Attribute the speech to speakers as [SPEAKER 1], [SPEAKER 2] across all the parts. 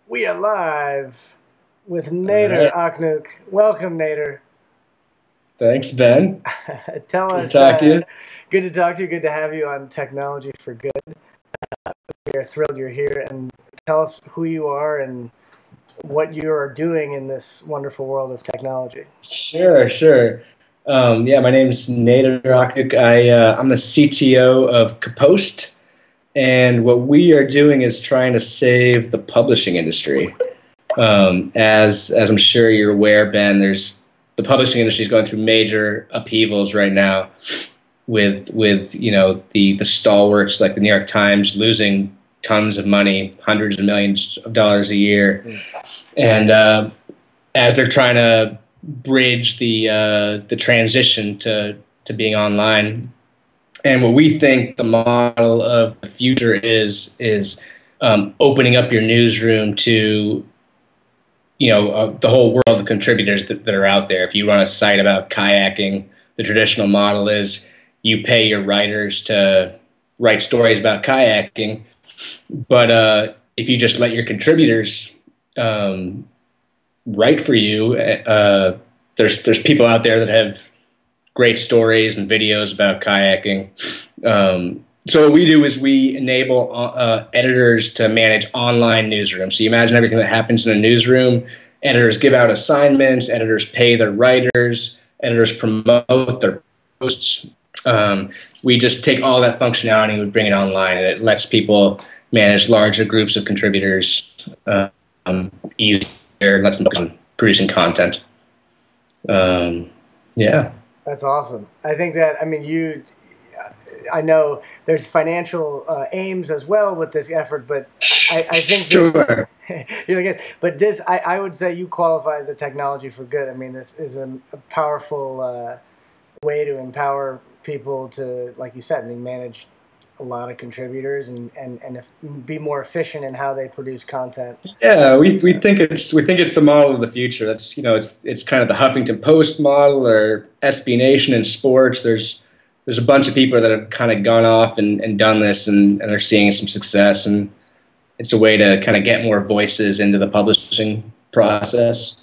[SPEAKER 1] We are live with
[SPEAKER 2] All
[SPEAKER 1] Nader
[SPEAKER 2] right.
[SPEAKER 1] Akhnoukh. Welcome, Nader.
[SPEAKER 2] Thanks, Ben.
[SPEAKER 1] Tell
[SPEAKER 2] Good to
[SPEAKER 1] us,
[SPEAKER 2] talk to you.
[SPEAKER 1] good to talk to you, good to have you on Technology for Good. We are thrilled you're here, and tell us who you are and what you are doing in this wonderful world of technology.
[SPEAKER 2] Sure. Yeah, my name's Nader Akhnoukh. I'm the CTO of Kapost, and what we are doing is trying to save the publishing industry. As I'm sure you're aware, Ben, the publishing industry is going through major upheavals right now, with the stalwarts like the New York Times losing tons of money, hundreds of millions of dollars a year, and as they're trying to bridge the transition to being online. And what we think the model of the future is opening up your newsroom to the whole world of contributors that are out there. If you run a site about kayaking, the traditional model is you pay your writers to write stories about kayaking, but if you just let your contributors write for you, there's people out there that have great stories and videos about kayaking. So what we do is we enable editors to manage online newsrooms. So you imagine everything that happens in a newsroom. Editors give out assignments. Editors pay their writers. Editors promote their posts. We just take all that functionality and we bring it online, and it lets people manage larger groups of contributors easier. Lets them focus on producing content. Yeah.
[SPEAKER 1] That's awesome. I think that, I know there's financial aims as well with this effort, but I think
[SPEAKER 2] Sure.
[SPEAKER 1] you're like, but this, I would say you qualify as a technology for good. I mean, this is a powerful way to empower people to, like you said, manage a lot of contributors and be more efficient in how they produce content.
[SPEAKER 2] Yeah, we think it's the model of the future. That's it's kind of the Huffington Post model or SB Nation in sports. There's a bunch of people that have kind of gone off and done this and they're seeing some success, and it's a way to kind of get more voices into the publishing process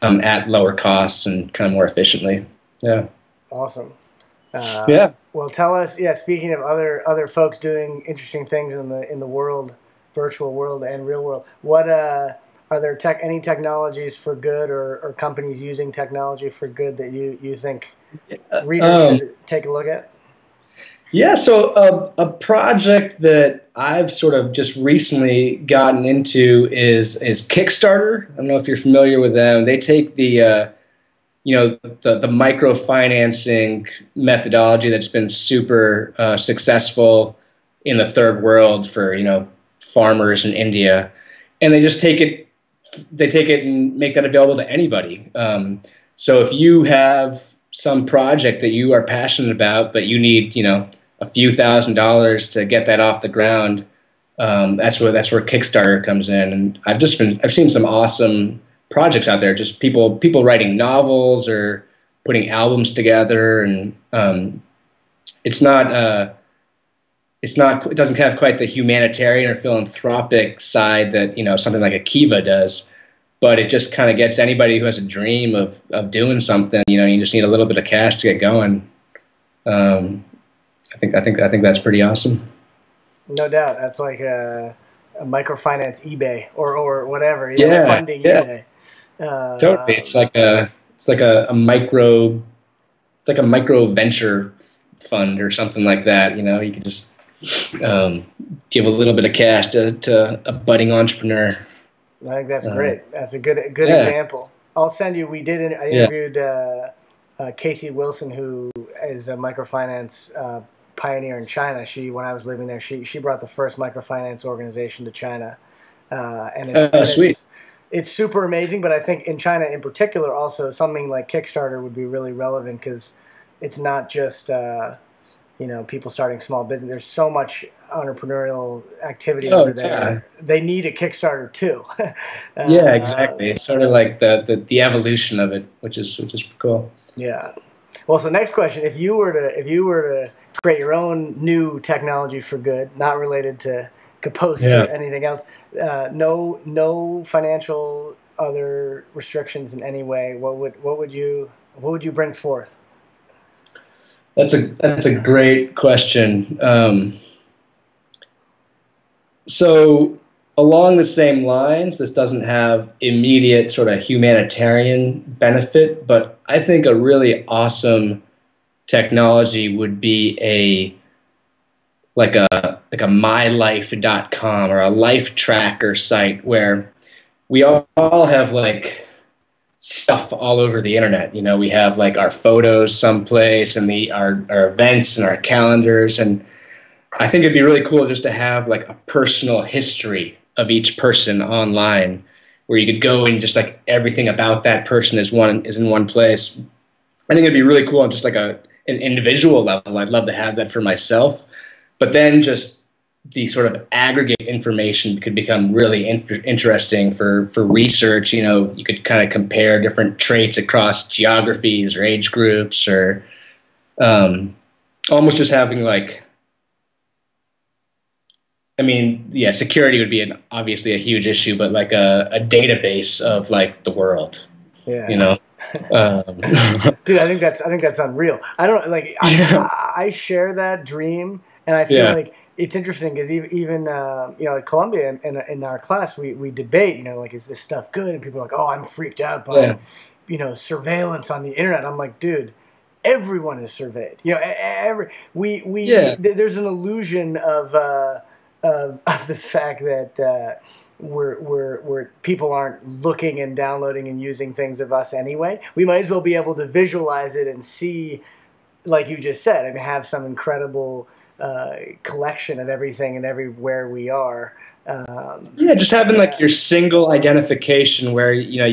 [SPEAKER 2] at lower costs and kind of more efficiently. Yeah.
[SPEAKER 1] Awesome.
[SPEAKER 2] Yeah.
[SPEAKER 1] Well, tell us. Yeah, speaking of other folks doing interesting things in the world, virtual world and real world, what are there any technologies for good or companies using technology for good that you think readers should take a look at?
[SPEAKER 2] Yeah, so a project that I've sort of just recently gotten into is Kickstarter. I don't know if you're familiar with them. They take the microfinancing methodology that's been super successful in the third world for farmers in India, and they just take it and make that available to anybody. So if you have some project that you are passionate about, but you need a few $1,000s to get that off the ground, that's where Kickstarter comes in. And I've seen some awesome projects out there, just people writing novels or putting albums together, and it doesn't have quite the humanitarian or philanthropic side that something like Akiva does, but it just kind of gets anybody who has a dream of doing something. You just need a little bit of cash to get going. I think that's pretty awesome.
[SPEAKER 1] No doubt, that's like a microfinance eBay or whatever. Funding
[SPEAKER 2] Yeah.
[SPEAKER 1] eBay.
[SPEAKER 2] Totally, it's like a micro venture fund or something like that. You could just give a little bit of cash to a budding entrepreneur.
[SPEAKER 1] I think that's great. That's a good example. I'll send you. I interviewed Casey Wilson, who is a microfinance pioneer in China. When I was living there, she brought the first microfinance organization to China, and
[SPEAKER 2] sweet.
[SPEAKER 1] It's super amazing. But I think in China in particular, also something like Kickstarter would be really relevant because it's not just people starting small business. There's so much entrepreneurial activity over there.
[SPEAKER 2] Yeah.
[SPEAKER 1] They need a Kickstarter too.
[SPEAKER 2] Yeah, exactly. It's sort of like the evolution of it, which is cool.
[SPEAKER 1] Yeah. Well, so next question: if you were to create your own new technology for good, not related to Kapost or anything else. No financial other restrictions in any way. What would you bring forth?
[SPEAKER 2] That's a great question. So along the same lines, this doesn't have immediate sort of humanitarian benefit, but I think a really awesome technology would be like a mylife.com or a life tracker site where we all have like stuff all over the internet. You know, we have like our photos someplace and our events and our calendars. And I think it'd be really cool just to have like a personal history of each person online where you could go and just like everything about that person is in one place. I think it'd be really cool on just like an individual level. I'd love to have that for myself, but then just the sort of aggregate information could become really interesting for research. You know, you could kind of compare different traits across geographies or age groups, or almost just having like, I mean, yeah, security would be obviously a huge issue, but like a database of like the world.
[SPEAKER 1] Yeah.
[SPEAKER 2] You know.
[SPEAKER 1] Dude, I think that's unreal. I don't like. I share that dream, and I feel like it's interesting because even you know, at Columbia in our class we debate. You know, like, is this stuff good? And people are like, oh, I'm freaked out by you know, surveillance on the internet. I'm like, dude, everyone is surveyed. You know, there's an illusion of the fact that we're people aren't looking and downloading and using things of us anyway. We might as well be able to visualize it and see, like you just said, and have some incredible collection of everything and everywhere we are.
[SPEAKER 2] Yeah, just having like your single identification where, you know,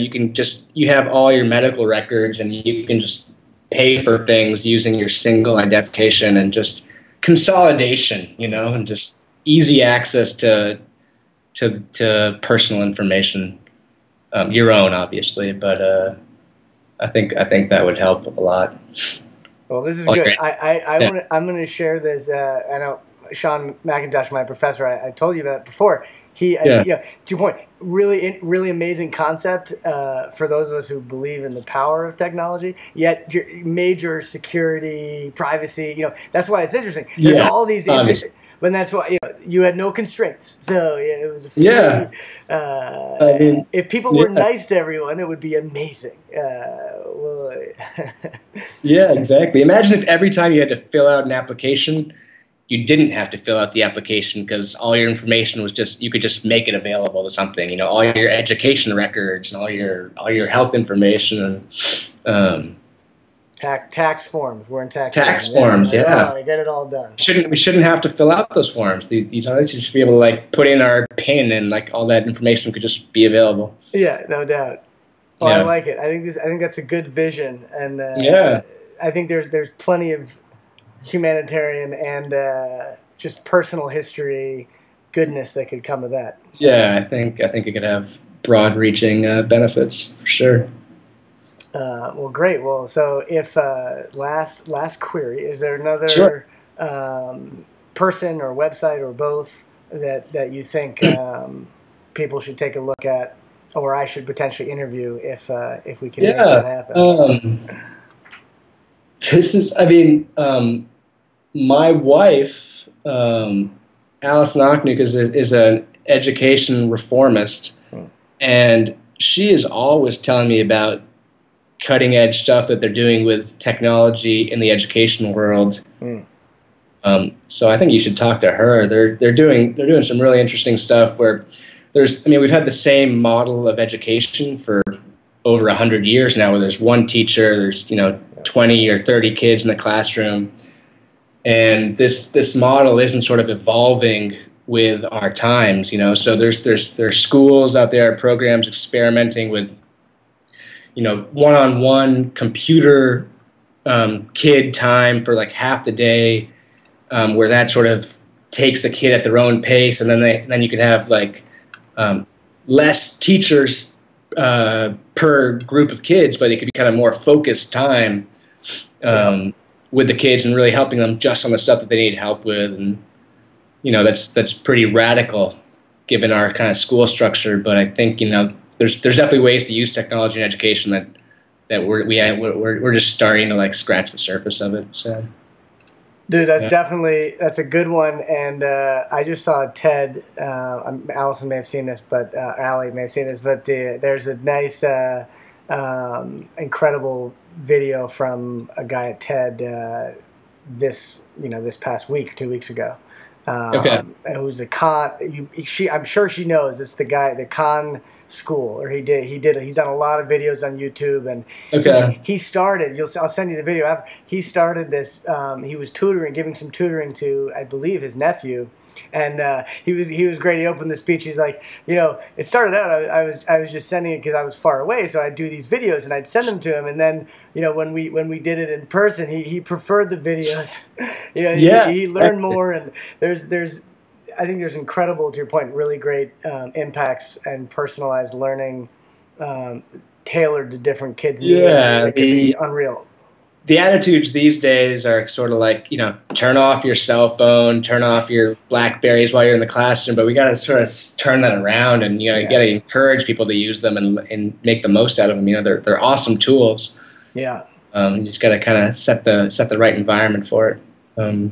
[SPEAKER 2] you have all your medical records and you can just pay for things using your single identification, and just consolidation, you know, and just easy access to personal information, your own, obviously, but I think that would help a lot.
[SPEAKER 1] Well, this is good. I'm going to share this. I know Sean McIntosh, my professor, I told you about it before. You know, to your point, really amazing concept for those of us who believe in the power of technology. Yet major security, privacy. You know, that's why it's interesting. There's all these interesting. But that's why, you know, you had no constraints, so it was a free. I mean, if people were nice to everyone, it would be amazing.
[SPEAKER 2] Yeah, exactly. Imagine if every time you had to fill out an application, you didn't have to fill out the application because all your information was you could just make it available to something. You know, all your education records and all your health information and.
[SPEAKER 1] Tax forms. We're in
[SPEAKER 2] tax forms. Yeah.
[SPEAKER 1] I get it all done.
[SPEAKER 2] We shouldn't have to fill out those forms. These should just be able to like put in our PIN, and like all that information could just be available.
[SPEAKER 1] Yeah, no doubt. Oh, I like it. I think that's a good vision, and I think there's plenty of humanitarian and just personal history goodness that could come of that.
[SPEAKER 2] Yeah, I think it could have broad-reaching benefits for sure.
[SPEAKER 1] Well, great. Well, so if last query, is there another person or website or both that you think people should take a look at, or I should potentially interview if we can make that happen?
[SPEAKER 2] This is, I mean, my wife, Alison Akhnoukh, is an education reformist, and she is always telling me about cutting edge stuff that they're doing with technology in the education world. So I think you should talk to her. They're doing some really interesting stuff where we've had the same model of education for over 100 years now, where there's one teacher, there's, you know, 20 or 30 kids in the classroom. And this model isn't sort of evolving with our times, you know. So there's schools out there, programs experimenting with, you know, one-on-one computer kid time for like half the day, where that sort of takes the kid at their own pace, and then you can have like less teachers per group of kids, but it could be kind of more focused time with the kids and really helping them just on the stuff that they need help with. And that's pretty radical given our kind of school structure. But I think, there's definitely ways to use technology in education that we're just starting to like scratch the surface of it. So,
[SPEAKER 1] dude, that's a good one. And I just saw TED. Allison may have seen this, but Allie may have seen this. But there's a nice, incredible video from a guy at TED this past week, 2 weeks ago.
[SPEAKER 2] Okay.
[SPEAKER 1] Who's a Khan? I'm sure she knows. It's the guy, the Khan School, or he's done a lot of videos on YouTube, and
[SPEAKER 2] okay.
[SPEAKER 1] He started. I'll send you the video after. He started this. He was giving some tutoring to, I believe, his nephew, and he was great. He opened the speech. He's like, it started out. I was just sending it because I was far away, so I'd do these videos and I'd send them to him, and then when we did it in person, he preferred the videos. He learned more, and I think there's incredible, to your point, really great impacts and personalized learning tailored to different kids' needs that can be unreal.
[SPEAKER 2] The attitudes these days are sort of like, turn off your cell phone, turn off your Blackberries while you're in the classroom, but we got to sort of turn that around, and you got to encourage people to use them and make the most out of them. They're awesome tools.
[SPEAKER 1] Yeah.
[SPEAKER 2] You just got to kind of set the right environment for it.
[SPEAKER 1] No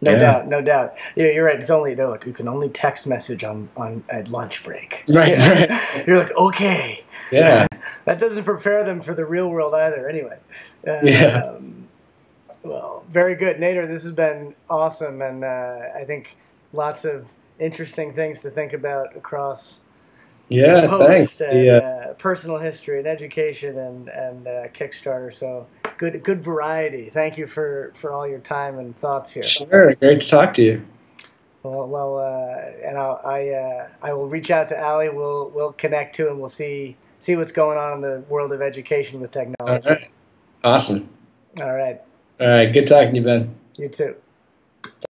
[SPEAKER 1] doubt. You're right. They're like, you can only text message at lunch break.
[SPEAKER 2] Right.
[SPEAKER 1] You're like, okay.
[SPEAKER 2] Yeah.
[SPEAKER 1] That doesn't prepare them for the real world either. Anyway. Well, very good, Nader. This has been awesome, and I think lots of interesting things to think about across. Post and personal history and education and Kickstarter. So good variety. Thank you for all your time and thoughts here.
[SPEAKER 2] Sure, great to talk to you.
[SPEAKER 1] Well, and I will reach out to Allie. We'll connect too, and we'll see what's going on in the world of education with technology.
[SPEAKER 2] All right. Awesome.
[SPEAKER 1] All right.
[SPEAKER 2] All right. Good talking to you, Ben.
[SPEAKER 1] You too.